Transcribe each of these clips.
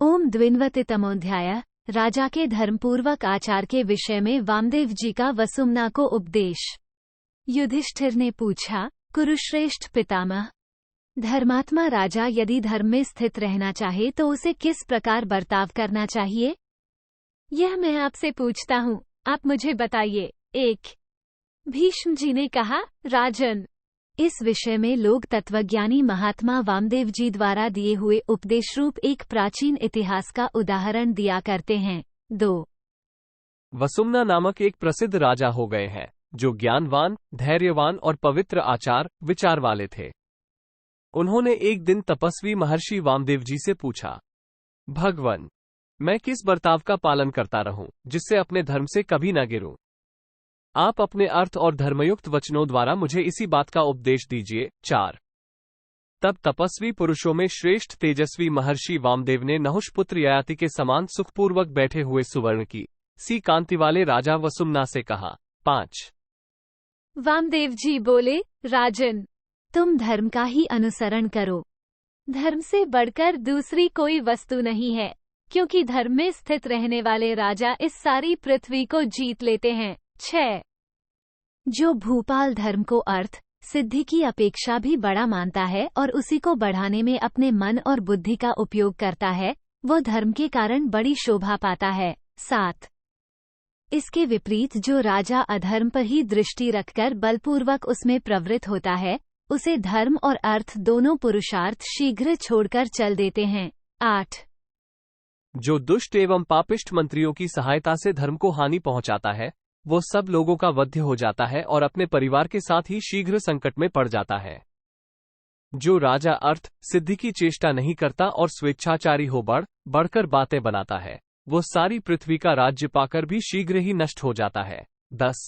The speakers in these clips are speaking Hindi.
ओम द्विन्वतितमोऽध्याय। राजा के धर्मपूर्वक आचार के विषय में वामदेव जी का वसुमना को उपदेश। युधिष्ठिर ने पूछा, कुरुश्रेष्ठ पितामह, धर्मात्मा राजा यदि धर्म में स्थित रहना चाहे तो उसे किस प्रकार बर्ताव करना चाहिए? यह मैं आपसे पूछता हूँ, आप मुझे बताइए। 1। भीष्म जी ने कहा, राजन। इस विषय में लोग तत्वज्ञानी महात्मा वामदेव जी द्वारा दिए हुए उपदेश रूप एक प्राचीन इतिहास का उदाहरण दिया करते हैं। 2। वसुमना नामक एक प्रसिद्ध राजा हो गए हैं, जो ज्ञानवान, धैर्यवान और पवित्र आचार विचार वाले थे। उन्होंने एक दिन तपस्वी महर्षि वामदेव जी से पूछा, भगवन, मैं किस बर्ताव का पालन करता रहूं, जिससे अपने धर्म से कभी न गिरूं? आप अपने अर्थ और धर्मयुक्त वचनों द्वारा मुझे इसी बात का उपदेश दीजिए। 4। तब तपस्वी पुरुषों में श्रेष्ठ तेजस्वी महर्षि वामदेव ने नहुषपुत्र ययाति के समान सुखपूर्वक बैठे हुए सुवर्ण की सी कांति वाले राजा वसुमना से कहा। 5। वामदेव जी बोले, राजन, तुम धर्म का ही अनुसरण करो। धर्म से बढ़कर दूसरी कोई वस्तु नहीं है, क्योंकि धर्म में स्थित रहने वाले राजा इस सारी पृथ्वी को जीत लेते हैं। 6। जो भूपाल धर्म को अर्थ सिद्धि की अपेक्षा भी बड़ा मानता है और उसी को बढ़ाने में अपने मन और बुद्धि का उपयोग करता है, वो धर्म के कारण बड़ी शोभा पाता है। 7। इसके विपरीत जो राजा अधर्म पर ही दृष्टि रखकर बलपूर्वक उसमें प्रवृत्त होता है, उसे धर्म और अर्थ दोनों पुरुषार्थ शीघ्र छोड़कर चल देते हैं। 8। जो दुष्ट एवं पापिष्ट मंत्रियों की सहायता से धर्म को हानि पहुंचाता है, वो सब लोगों का वध्य हो जाता है और अपने परिवार के साथ ही शीघ्र संकट में पड़ जाता है। जो राजा अर्थ सिद्धि की चेष्टा नहीं करता और स्वेच्छाचारी हो बढ़कर बातें बनाता है, वो सारी पृथ्वी का राज्य पाकर भी शीघ्र ही नष्ट हो जाता है। 10।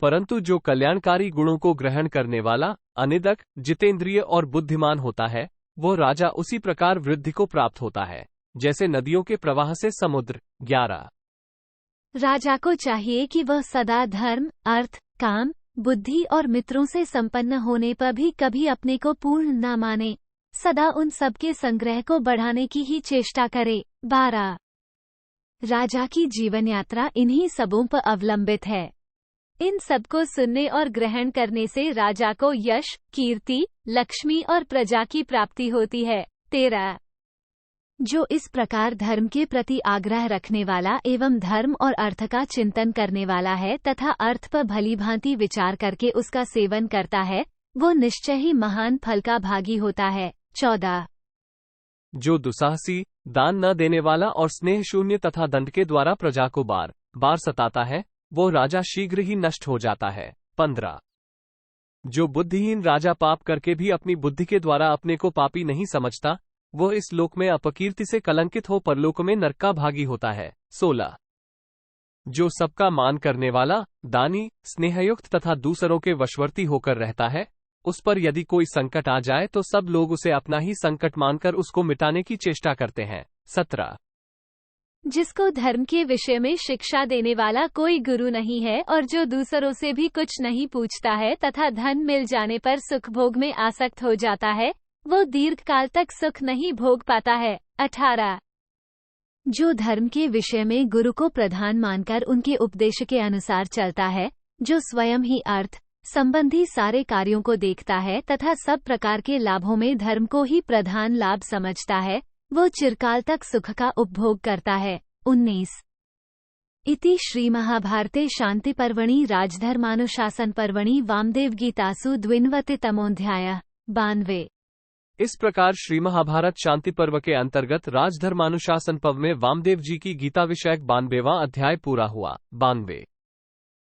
परंतु जो कल्याणकारी गुणों को ग्रहण करने वाला, अनिदक, जितेंद्रिय और बुद्धिमान होता है, वो राजा उसी प्रकार वृद्धि को प्राप्त होता है, जैसे नदियों के प्रवाह से समुद्र। 11। राजा को चाहिए कि वह सदा धर्म, अर्थ, काम, बुद्धि और मित्रों से संपन्न होने पर भी कभी अपने को पूर्ण न माने, सदा उन सब के संग्रह को बढ़ाने की ही चेष्टा करे। 12। राजा की जीवन यात्रा इन्हीं सबों पर अवलंबित है। इन सब को सुनने और ग्रहण करने से राजा को यश, कीर्ति, लक्ष्मी और प्रजा की प्राप्ति होती है। 13। जो इस प्रकार धर्म के प्रति आग्रह रखने वाला एवं धर्म और अर्थ का चिंतन करने वाला है तथा अर्थ पर भलीभांति विचार करके उसका सेवन करता है, वो निश्चय ही महान फल का भागी होता है। 14। जो दुस्साहसी, दान न देने वाला और स्नेह शून्य तथा दंड के द्वारा प्रजा को बार बार सताता है, वो राजा शीघ्र ही नष्ट हो जाता है। 15। जो बुद्धिहीन राजा पाप करके भी अपनी बुद्धि के द्वारा अपने को पापी नहीं समझता, वो इस लोक में अपकीर्ति से कलंकित हो परलोक में नरक का भागी होता है। 16। जो सबका मान करने वाला, दानी, स्नेहयुक्त तथा दूसरों के वशवर्ती होकर रहता है, उस पर यदि कोई संकट आ जाए तो सब लोग उसे अपना ही संकट मानकर उसको मिटाने की चेष्टा करते हैं। 17। जिसको धर्म के विषय में शिक्षा देने वाला कोई गुरु नहीं है और जो दूसरों से भी कुछ नहीं पूछता है तथा धन मिल जाने पर सुख भोग में आसक्त हो जाता है, वो दीर्घ काल तक सुख नहीं भोग पाता है। 18। जो धर्म के विषय में गुरु को प्रधान मानकर उनके उपदेश के अनुसार चलता है, जो स्वयं ही अर्थ संबंधी सारे कार्यों को देखता है तथा सब प्रकार के लाभों में धर्म को ही प्रधान लाभ समझता है, वो चिरकाल तक सुख का उपभोग करता है। 19। इति श्री महाभारते शांति पर्वणि राजधर्मानुशासन पर्वणि वामदेव गीतासु द्विन्वतितमोऽध्यायः। 92। इस प्रकार श्री महाभारत शांति पर्व के अंतर्गत राजधर्मानुशासन पर्व में वामदेव जी की गीता विषयक 92वां अध्याय पूरा हुआ। 92।